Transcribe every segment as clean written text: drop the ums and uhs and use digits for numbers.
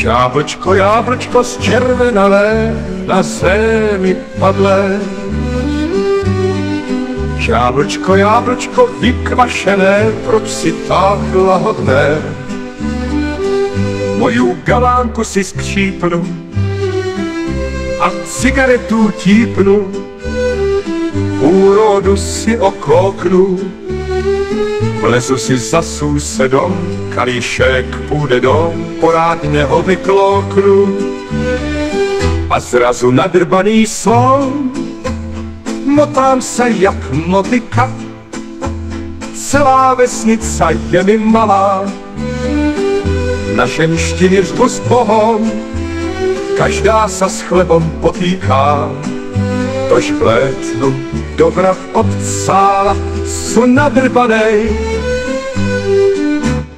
Jablčko, jablčko zčervenalé, na zemi padlé. Jablčko, jablčko vykvašené, proč si tak lahodné? Moju galánku si skřípnu a cigaretu típnu, úrodu si okouknu, vlezu si za sousedom, kalíšek půjde dom, porádně ho vykloknu. A zrazu nadrbaný som, motám se jak motika, celá vesnica je mi malá. Na ženštině řvu s Bohom, každá sa s chlebom potýká. Tož vlétnu do vrav od sála, su nadrbanej.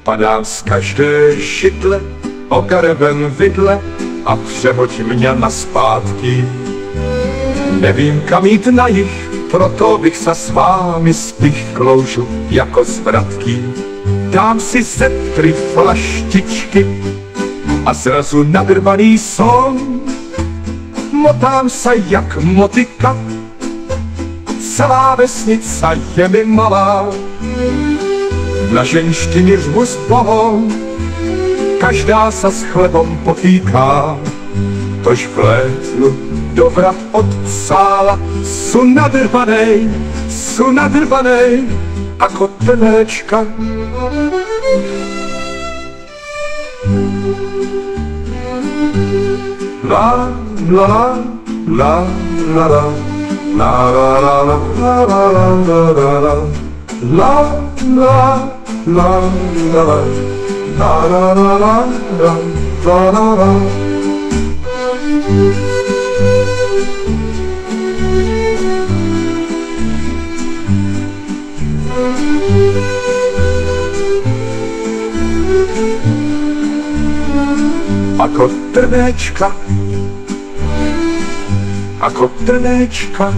Padám z každé židle, okarevem vidle a přehoď mě naspátky. Nevím kam jít na jich, proto bych sa s vámi spichkloužu jako zvratky. Dám si ze 3 flaštičky a zrazu nadrbaný som, motám se jak motika, celá vesnica je mi malá. Na ženštině řvu s Bohom, každá sa s chlebom potýká. Tož vlétnu do vrav od sála, su nadrbanej, ako trnéčka. La la la la la la la la la la la la la la la. Ako trnéčka, ako trnéčka.